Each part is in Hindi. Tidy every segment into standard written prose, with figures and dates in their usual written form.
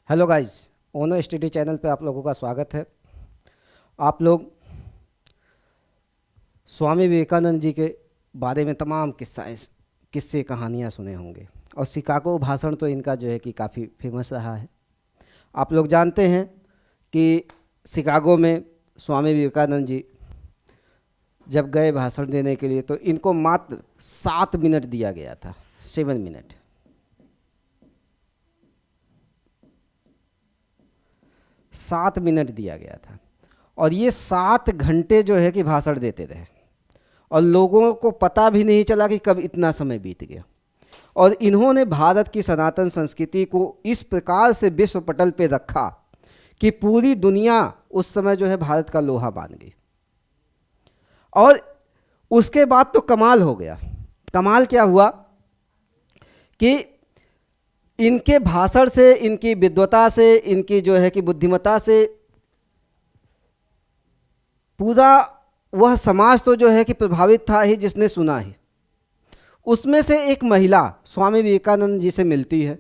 हेलो गाइस, ओनो स्टडी चैनल पे आप लोगों का स्वागत है। आप लोग स्वामी विवेकानंद जी के बारे में तमाम किस्से कहानियाँ सुने होंगे और शिकागो भाषण तो इनका जो है कि काफ़ी फेमस रहा है। आप लोग जानते हैं कि शिकागो में स्वामी विवेकानंद जी जब गए भाषण देने के लिए तो इनको मात्र 7 मिनट दिया गया था। 7 मिनट, 7 मिनट दिया गया था और ये 7 घंटे जो है कि भाषण देते रहे और लोगों को पता भी नहीं चला कि कब इतना समय बीत गया। और इन्होंने भारत की सनातन संस्कृति को इस प्रकार से विश्व पटल पे रखा कि पूरी दुनिया उस समय जो है भारत का लोहा मान गई। और उसके बाद तो कमाल हो गया। कमाल क्या हुआ कि इनके भाषण से, इनकी विद्वता से, इनकी जो है कि बुद्धिमत्ता से पूरा वह समाज तो जो है कि प्रभावित था ही, जिसने सुना ही। उसमें से एक महिला स्वामी विवेकानंद जी से मिलती है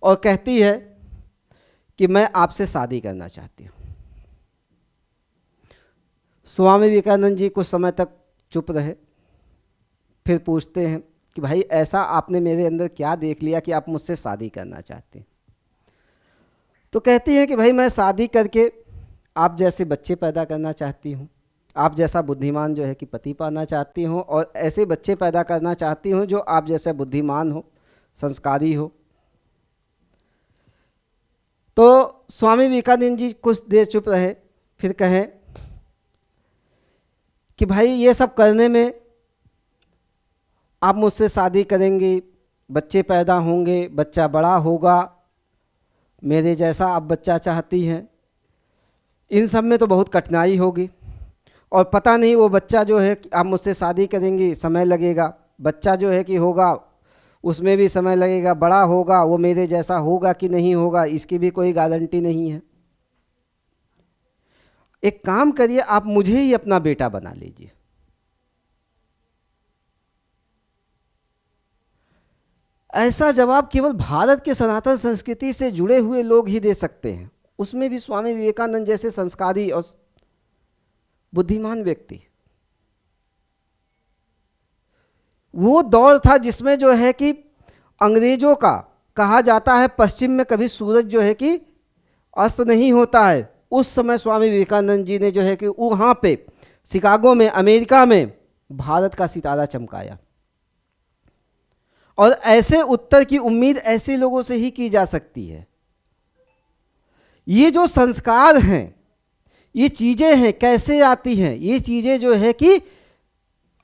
और कहती है कि मैं आपसे शादी करना चाहती हूँ। स्वामी विवेकानंद जी कुछ समय तक चुप रहे, फिर पूछते हैं कि भाई ऐसा आपने मेरे अंदर क्या देख लिया कि आप मुझसे शादी करना चाहते हैं। तो कहती हैं कि भाई मैं शादी करके आप जैसे बच्चे पैदा करना चाहती हूँ, आप जैसा बुद्धिमान जो है कि पति पाना चाहती हूँ और ऐसे बच्चे पैदा करना चाहती हूँ जो आप जैसा बुद्धिमान हो, संस्कारी हो। तो स्वामी विवेकानंद जी कुछ देर चुप रहे, फिर कहें कि भाई ये सब करने में आप मुझसे शादी करेंगे, बच्चे पैदा होंगे, बच्चा बड़ा होगा, मेरे जैसा आप बच्चा चाहती हैं, इन सब में तो बहुत कठिनाई होगी और पता नहीं वो बच्चा जो है आप मुझसे शादी करेंगी, समय लगेगा, बच्चा जो है कि होगा उसमें भी समय लगेगा, बड़ा होगा वो मेरे जैसा होगा कि नहीं होगा इसकी भी कोई गारंटी नहीं है। एक काम करिए, आप मुझे ही अपना बेटा बना लीजिए। ऐसा जवाब केवल भारत के सनातन संस्कृति से जुड़े हुए लोग ही दे सकते हैं, उसमें भी स्वामी विवेकानंद जैसे संस्कारी और बुद्धिमान व्यक्ति। वो दौर था जिसमें जो है कि अंग्रेजों का कहा जाता है पश्चिम में कभी सूरज जो है कि अस्त नहीं होता है। उस समय स्वामी विवेकानंद जी ने जो है कि वहाँ पे शिकागो में, अमेरिका में भारत का सितारा चमकाया। और ऐसे उत्तर की उम्मीद ऐसे लोगों से ही की जा सकती है। ये जो संस्कार हैं, ये चीज़ें हैं, कैसे आती हैं? ये चीज़ें जो है कि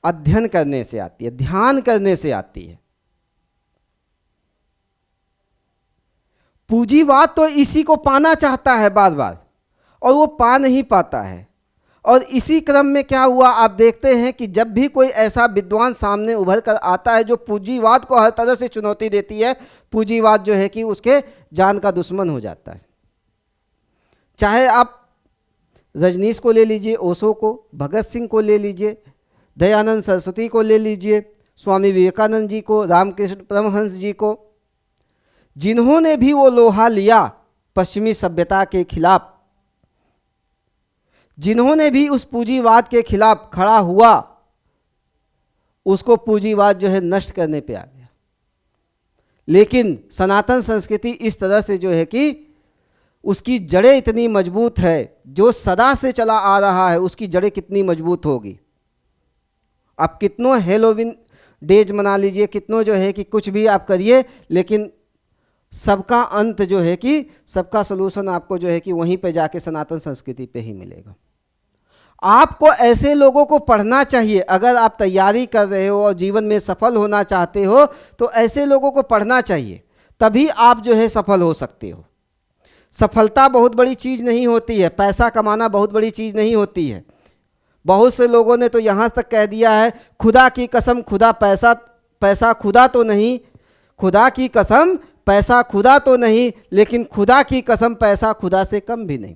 अध्ययन करने से आती है, ध्यान करने से आती है। पूंजीवाद तो इसी को पाना चाहता है बार बार और वो पा नहीं पाता है। और इसी क्रम में क्या हुआ, आप देखते हैं कि जब भी कोई ऐसा विद्वान सामने उभर कर आता है जो पूंजीवाद को हर तरह से चुनौती देती है, पूंजीवाद जो है कि उसके जान का दुश्मन हो जाता है। चाहे आप रजनीश को ले लीजिए, ओशो को, भगत सिंह को ले लीजिए, दयानंद सरस्वती को ले लीजिए, स्वामी विवेकानंद जी को, रामकृष्ण परमहंस जी को, जिन्होंने भी वो लोहा लिया पश्चिमी सभ्यता के खिलाफ, जिन्होंने भी उस पूंजीवाद के खिलाफ खड़ा हुआ, उसको पूंजीवाद जो है नष्ट करने पे आ गया। लेकिन सनातन संस्कृति इस तरह से जो है कि उसकी जड़ें इतनी मजबूत है, जो सदा से चला आ रहा है उसकी जड़ें कितनी मजबूत होगी। आप कितनों हेलोविन डेज मना लीजिए, कितनों जो है कि कुछ भी आप करिए, लेकिन सबका अंत जो है कि सबका सलूशन आपको जो है कि वहीं पे जाके सनातन संस्कृति पे ही मिलेगा। आपको ऐसे लोगों को पढ़ना चाहिए। अगर आप तैयारी कर रहे हो और जीवन में सफल होना चाहते हो तो ऐसे लोगों को पढ़ना चाहिए, तभी आप जो है सफल हो सकते हो। सफलता बहुत बड़ी चीज़ नहीं होती है, पैसा कमाना बहुत बड़ी चीज़ नहीं होती है। बहुत से लोगों ने तो यहाँ तक कह दिया है, खुदा की कसम खुदा पैसा खुदा तो नहीं, खुदा की कसम पैसा खुदा तो नहीं, लेकिन खुदा की कसम पैसा खुदा से कम भी नहीं।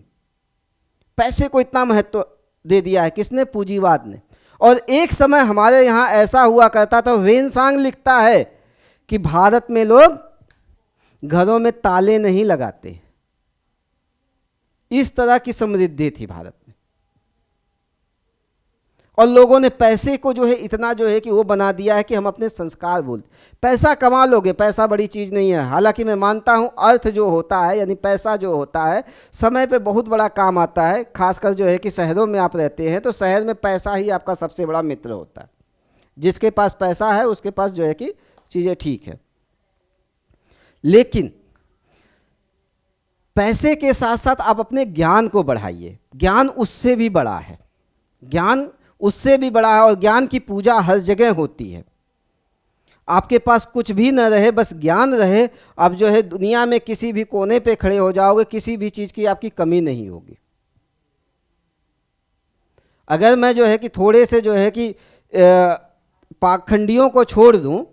पैसे को इतना महत्व दे दिया है किसने? पूंजीवाद ने। और एक समय हमारे यहाँ ऐसा हुआ करता था, वेन सांग लिखता है कि भारत में लोग घरों में ताले नहीं लगाते। इस तरह की समृद्धि थी भारत में। और लोगों ने पैसे को जो है इतना जो है कि वो बना दिया है कि हम अपने संस्कार बोलते। पैसा कमा लोगे, पैसा बड़ी चीज़ नहीं है। हालांकि मैं मानता हूं अर्थ जो होता है यानी पैसा जो होता है समय पे बहुत बड़ा काम आता है। खासकर जो है कि शहरों में आप रहते हैं तो शहर में पैसा ही आपका सबसे बड़ा मित्र होता है। जिसके पास पैसा है उसके पास जो है कि चीज़ें ठीक है। लेकिन पैसे के साथ साथ आप अपने ज्ञान को बढ़ाइए। ज्ञान उससे भी बड़ा है, ज्ञान उससे भी बड़ा है। और ज्ञान की पूजा हर जगह होती है। आपके पास कुछ भी न रहे, बस ज्ञान रहे, आप जो है दुनिया में किसी भी कोने पे खड़े हो जाओगे, किसी भी चीज़ की आपकी कमी नहीं होगी। अगर मैं जो है कि थोड़े से जो है कि पाखंडियों को छोड़ दूं,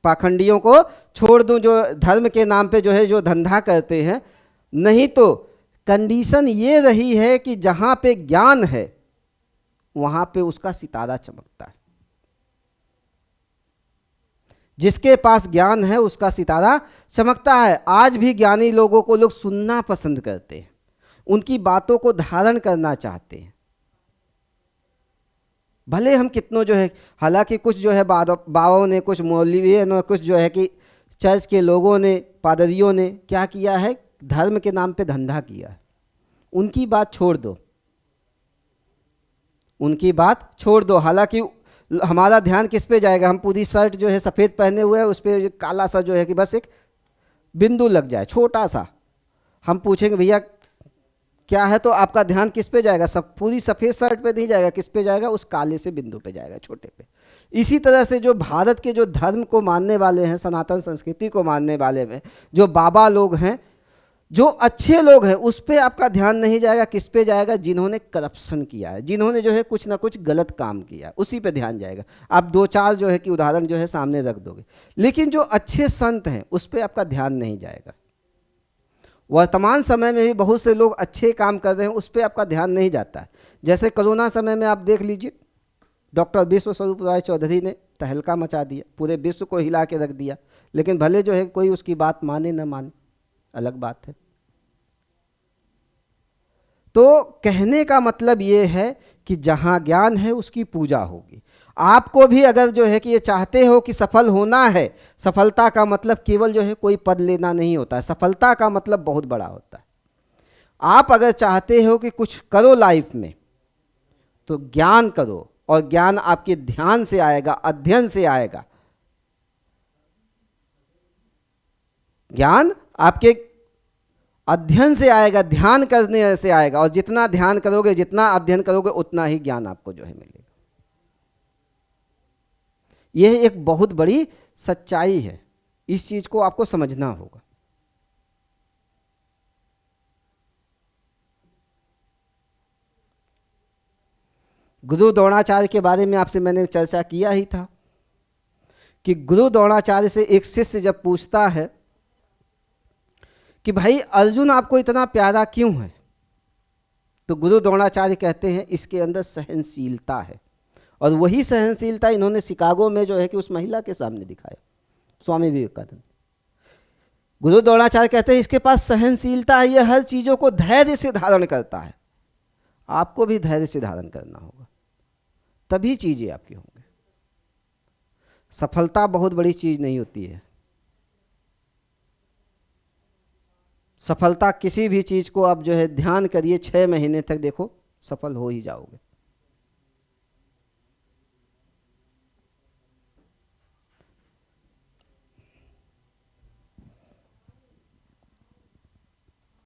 पाखंडियों को छोड़ दूं जो धर्म के नाम पे जो है जो धंधा करते हैं, नहीं तो कंडीशन ये रही है कि जहां पे ज्ञान है वहां पे उसका सितारा चमकता है। जिसके पास ज्ञान है उसका सितारा चमकता है। आज भी ज्ञानी लोगों को लोग सुनना पसंद करते हैं, उनकी बातों को धारण करना चाहते हैं। भले हम कितनों जो है, हालांकि कुछ जो है बाबाओं ने, कुछ मौलवियों ने, कुछ जो है कि चर्च के लोगों ने, पादरियों ने क्या किया है, धर्म के नाम पे धंधा किया है। उनकी बात छोड़ दो, उनकी बात छोड़ दो। हालांकि हमारा ध्यान किस पे जाएगा, हम पूरी शर्ट जो है सफ़ेद पहने हुए हैं, उस पर काला सा जो है कि बस एक बिंदु लग जाए छोटा सा, हम पूछेंगे भैया क्या है, तो आपका ध्यान किस पे जाएगा, सब पूरी सफ़ेद शर्ट पे नहीं जाएगा, किस पे जाएगा, उस काले से बिंदु पे जाएगा, छोटे पे। इसी तरह से जो भारत के जो धर्म को मानने वाले हैं, सनातन संस्कृति को मानने वाले में जो बाबा लोग हैं, जो अच्छे लोग हैं, उस पर आपका ध्यान नहीं जाएगा। किस पे जाएगा, जिन्होंने करप्शन किया है, जिन्होंने जो है कुछ ना कुछ गलत काम किया, उसी पे ध्यान जाएगा। आप दो चार जो है कि उदाहरण जो है सामने रख दोगे, लेकिन जो अच्छे संत हैं उस पर आपका ध्यान नहीं जाएगा। वर्तमान समय में भी बहुत से लोग अच्छे काम कर रहे हैं, उस पर आपका ध्यान नहीं जाता है। जैसे कोरोना समय में आप देख लीजिए, डॉक्टर विश्व स्वरूप राय चौधरी ने तहलका मचा दिया, पूरे विश्व को हिला के रख दिया। लेकिन भले जो है कोई उसकी बात माने न माने, अलग बात है। तो कहने का मतलब ये है कि जहां ज्ञान है उसकी पूजा होगी। आपको भी अगर जो है कि ये चाहते हो कि सफल होना है, सफलता का मतलब केवल जो है कोई पद लेना नहीं होता है, सफलता का मतलब बहुत बड़ा होता है। आप अगर चाहते हो कि कुछ करो लाइफ में, तो ज्ञान करो, और ज्ञान आपके ध्यान से आएगा, अध्ययन से आएगा। ज्ञान आपके अध्ययन से आएगा, ध्यान करने से आएगा। और जितना ध्यान करोगे, जितना अध्ययन करोगे, उतना ही ज्ञान आपको जो है मिलेगा। यह एक बहुत बड़ी सच्चाई है, इस चीज को आपको समझना होगा। गुरु द्रोणाचार्य के बारे में आपसे मैंने चर्चा किया ही था कि गुरु द्रोणाचार्य से एक शिष्य जब पूछता है कि भाई अर्जुन आपको इतना प्यारा क्यों है, तो गुरु द्रोणाचार्य कहते हैं इसके अंदर सहनशीलता है। और वही सहनशीलता इन्होंने शिकागो में जो है कि उस महिला के सामने दिखाया, स्वामी विवेकानंद। गुरु द्रोणाचार्य कहते हैं इसके पास सहनशीलता है, यह हर चीज़ों को धैर्य से धारण करता है। आपको भी धैर्य से धारण करना होगा, तभी चीज़ें आपकी होंगी। सफलता बहुत बड़ी चीज़ नहीं होती है। सफलता किसी भी चीज़ को आप जो है ध्यान करिए, 6 महीने तक देखो, सफल हो ही जाओगे।